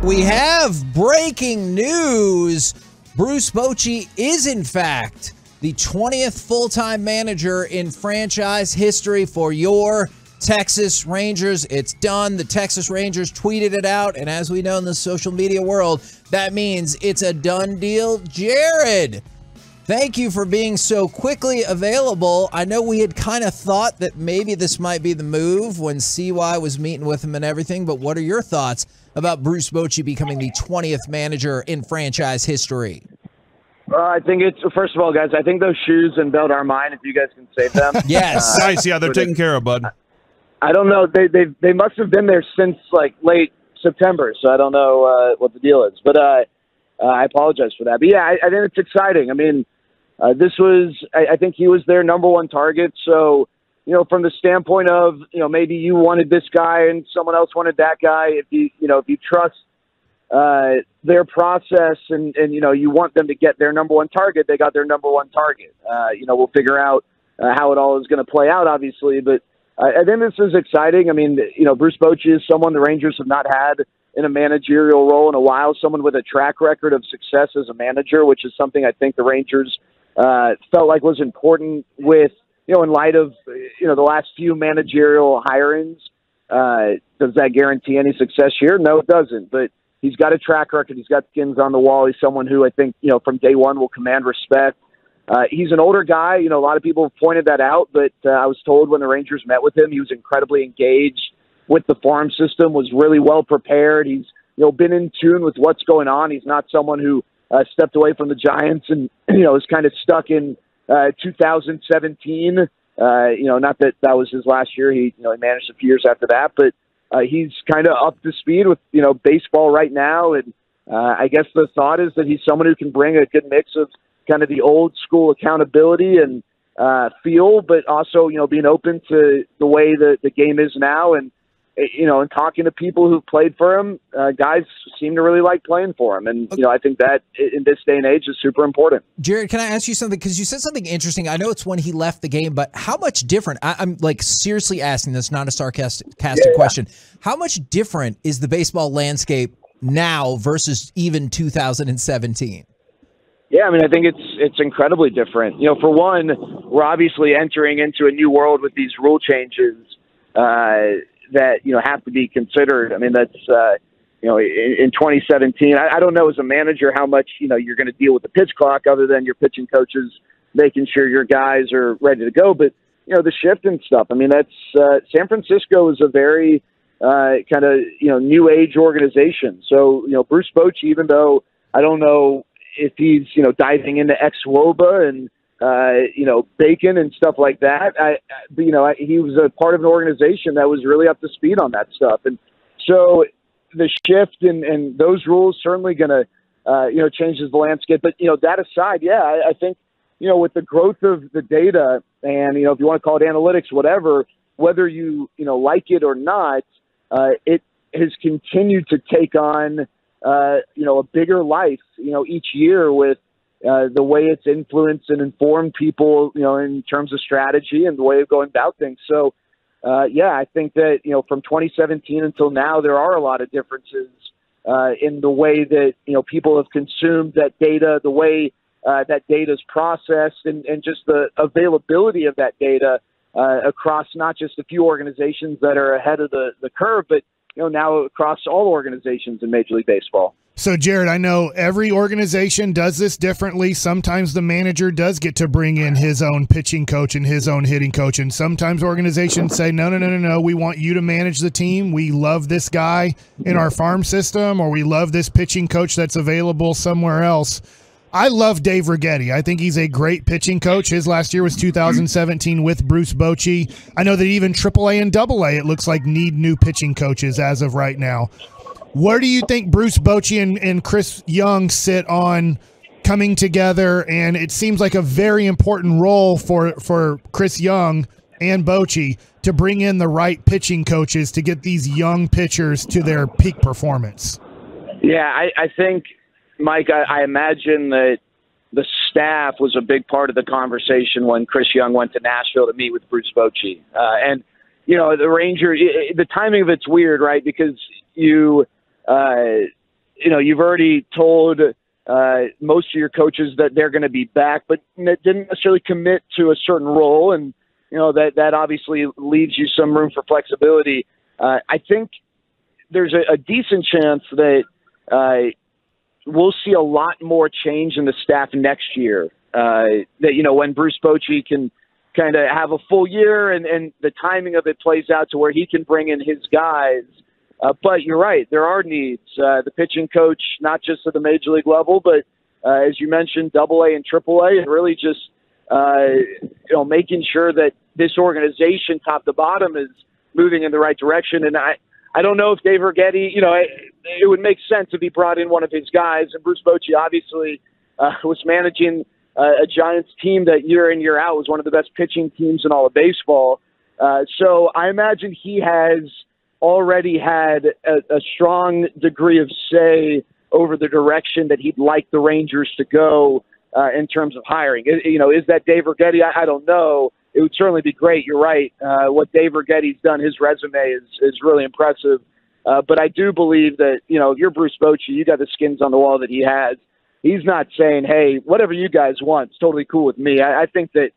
We have breaking news. Bruce Bochy is, in fact, the 20th full-time manager in franchise history for your Texas Rangers. It's done. The Texas Rangers tweeted it out, and as we know in the social media world, that means it's a done deal. Jared, thank you for being so quickly available. I know we had kind of thought that maybe this might be the move when CY was meeting with him and everything, but what are your thoughts about Bruce Bochy becoming the 20th manager in franchise history? I think it's, first of all, guys, I think those shoes and belt are mine if you guys can save them. Yes. Nice. Yeah, they're taken care of, bud. I don't know. They must have been there since like late September, so I don't know what the deal is. But I apologize for that. But yeah, I think it's exciting. I mean, this was, I think he was their number one target. So, you know, from the standpoint of, you know, maybe you wanted this guy and someone else wanted that guy. If you trust their process and, you know, you want them to get their number one target, they got their number one target. You know, we'll figure out how it all is going to play out, obviously. But I think this is exciting. I mean, you know, Bruce Bochy is someone the Rangers have not had in a managerial role in a while, someone with a track record of success as a manager, which is something I think the Rangers felt like was important with, you know, in light of, you know, the last few managerial hirings. Does that guarantee any success here? No, it doesn't. But he's got a track record. He's got skins on the wall. He's someone who I think, you know, from day one will command respect. He's an older guy. You know, a lot of people have pointed that out, but I was told when the Rangers met with him, he was incredibly engaged with the farm system, was really well prepared. He's, you know, been in tune with what's going on. He's not someone who stepped away from the Giants and, you know, is kind of stuck in 2017. You know, not that that was his last year. He, you know, he managed a few years after that, but he's kind of up to speed with, you know, baseball right now. And I guess the thought is that he's someone who can bring a good mix of kind of the old school accountability and feel, but also, you know, being open to the way that the game is now. And, you know, and talking to people who've played for him, guys seem to really like playing for him. And, you know, I think that in this day and age is super important. Jared, can I ask you something? Because you said something interesting. I know it's when he left the game, but how much different? I'm like seriously asking this, not a sarcastic question. How much different is the baseball landscape now versus even 2017? Yeah, I mean, I think it's incredibly different. You know, for one, we're obviously entering into a new world with these rule changes that, you know, have to be considered. I mean, that's, you know, in 2017, I don't know as a manager how much, you know, you're going to deal with the pitch clock other than your pitching coaches making sure your guys are ready to go. But, you know, the shift and stuff, I mean, that's San Francisco is a very kind of, you know, new age organization. So, you know, Bruce Bochy, even though I don't know if he's, you know, diving into ex-WOBA and, you know, bacon and stuff like that, you know, he was a part of an organization that was really up to speed on that stuff. And so the shift and those rules certainly going to, you know, changes the landscape. But, you know, that aside, yeah, I think, you know, with the growth of the data and, you know, if you want to call it analytics, whatever, whether you know, like it or not, it has continued to take on, you know, a bigger life, you know, each year with the way it's influenced and informed people, you know, in terms of strategy and the way of going about things. So, yeah, I think that, you know, from 2017 until now, there are a lot of differences in the way that, you know, people have consumed that data, the way that data is processed, and just the availability of that data across not just a few organizations that are ahead of the curve, but, you know, now across all organizations in Major League Baseball. So, Jared, I know every organization does this differently. Sometimes the manager does get to bring in his own pitching coach and his own hitting coach. And sometimes organizations say, no, we want you to manage the team. We love this guy in our farm system, or we love this pitching coach that's available somewhere else. I love Dave Righetti. I think he's a great pitching coach. His last year was 2017 with Bruce Bochy. I know that even AAA and AA, it looks like, need new pitching coaches as of right now. Where do you think Bruce Bochy and Chris Young sit on coming together? And it seems like a very important role for Chris Young and Bochy to bring in the right pitching coaches to get these young pitchers to their peak performance. Yeah, I think, Mike, I imagine that the staff was a big part of the conversation when Chris Young went to Nashville to meet with Bruce Bochy. And, you know, the Rangers, the timing of it's weird, right? Because you you've already told most of your coaches that they're going to be back, but didn't necessarily commit to a certain role, and that obviously leaves you some room for flexibility. I think there's a decent chance that we'll see a lot more change in the staff next year. When Bruce Bochy can kind of have a full year and the timing of it plays out to where he can bring in his guys. But you're right, there are needs. The pitching coach, not just at the major league level, but as you mentioned, AA and AAA, and really just making sure that this organization, top to bottom, is moving in the right direction. And I don't know if Dave Getty, it would make sense if he brought in one of his guys. And Bruce Bochy obviously was managing a Giants team that year in, year out was one of the best pitching teams in all of baseball. So I imagine he has already had a strong degree of say over the direction that he'd like the Rangers to go in terms of hiring. Is that Dave Getty? I don't know. It would certainly be great. You're right. What Dave Getty's done, his resume is really impressive. But I do believe that, if you're Bruce Bochy, you got the skins on the wall that he has. He's not saying, hey, whatever you guys want, it's totally cool with me. I think that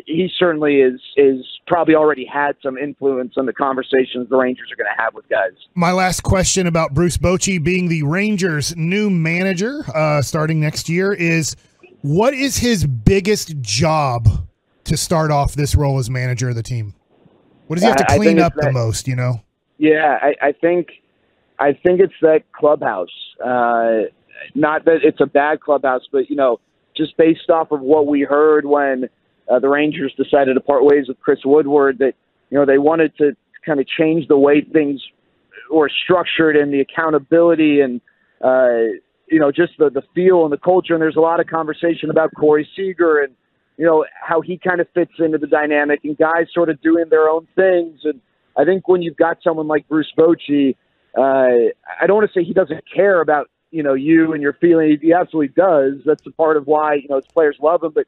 he certainly is probably already had some influence on the conversations the Rangers are going to have with guys. My last question about Bruce Bochy being the Rangers' new manager starting next year is, what is his biggest job to start off this role as manager of the team? What does he have to clean up the most, Yeah, I think it's that clubhouse. Not that it's a bad clubhouse, but, just based off of what we heard when the Rangers decided to part ways with Chris Woodward, that, they wanted to kind of change the way things were structured and the accountability and, just the feel and the culture. And there's a lot of conversation about Corey Seager and, how he kind of fits into the dynamic and guys sort of doing their own things. And I think when you've got someone like Bruce Bochy, I don't want to say he doesn't care about, you and your feelings. He absolutely does. That's a part of why, his players love him. But,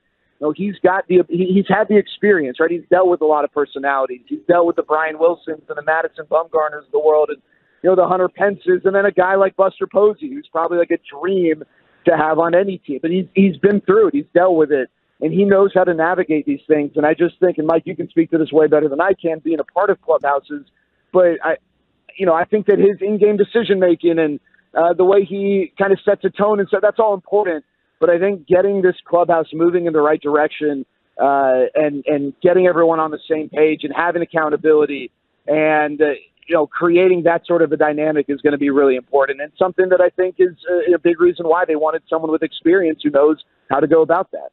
he's had the experience, right? He's dealt with a lot of personalities. He's dealt with the Brian Wilsons and the Madison Bumgarners of the world and, the Hunter Pences, and then a guy like Buster Posey, who's probably like a dream to have on any team. But he's been through it. He's dealt with it. And he knows how to navigate these things. And I just think, and Mike, you can speak to this way better than I can, being a part of clubhouses. But I think that his in-game decision-making and the way he kind of sets a tone and so that's all important. But I think getting this clubhouse moving in the right direction and getting everyone on the same page and having accountability and, creating that sort of a dynamic is going to be really important. And something that I think is a big reason why they wanted someone with experience who knows how to go about that.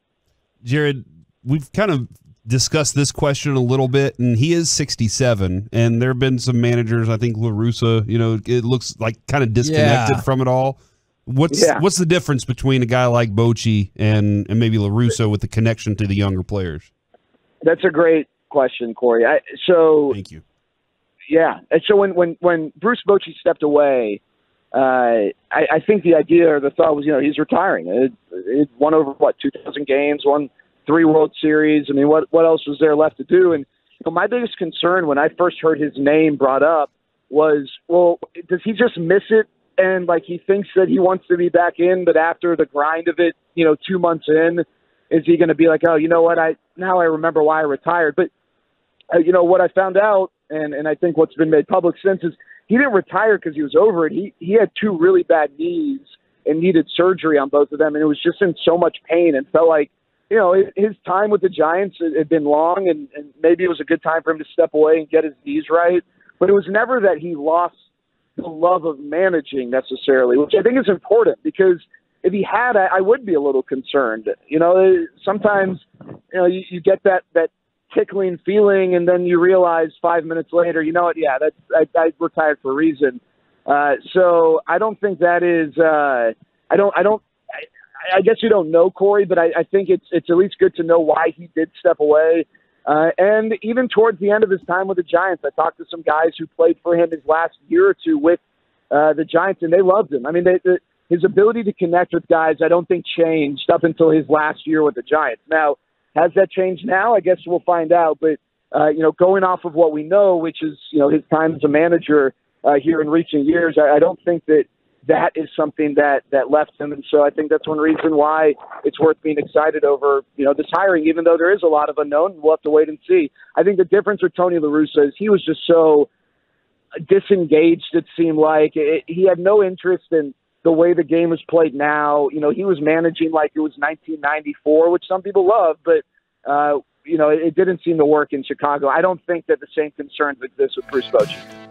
Jared, we've kind of discussed this question a little bit, and he is 67, and there have been some managers, I think La Russa, it looks like kind of disconnected from it all. What's the difference between a guy like Bochy and maybe La Russa with the connection to the younger players? That's a great question, Corey. Thank you. Yeah. And so when Bruce Bochy stepped away, I think the idea or the thought was, he's retiring. It won over 2,000 games, won 3 World Series. I mean, what else was there left to do? And my biggest concern when I first heard his name brought up was, well, does he just miss it? And he thinks that he wants to be back in, but after the grind of it, 2 months in, is he going to be like, oh, you know what? Now I remember why I retired. But what I found out, and I think what's been made public since is, he didn't retire because he was over it. He had 2 really bad knees and needed surgery on both of them, and it was just in so much pain and felt like, his time with the Giants had been long, and maybe it was a good time for him to step away and get his knees right. But it was never that he lost the love of managing necessarily, which I think is important because if he had, I would be a little concerned. Sometimes, you get that tickling feeling, and then you realize 5 minutes later, you know what? Yeah, I retired for a reason. So I don't think that is. I guess you don't know Corey, but I think it's at least good to know why he did step away. And even towards the end of his time with the Giants, I talked to some guys who played for him his last year or two with the Giants, and they loved him. I mean, his ability to connect with guys, I don't think changed up until his last year with the Giants. Now, has that changed now? I guess we'll find out. But, going off of what we know, which is, his time as a manager here in recent years, I don't think that that is something that left him. And so I think that's one reason why it's worth being excited over, this hiring, even though there is a lot of unknown. We'll have to wait and see. I think the difference with Tony La Russa is he was just so disengaged, it seemed like. He had no interest in the way the game is played now. He was managing like it was 1994, which some people love, but, it didn't seem to work in Chicago. I don't think that the same concerns exist with Bruce Bochy.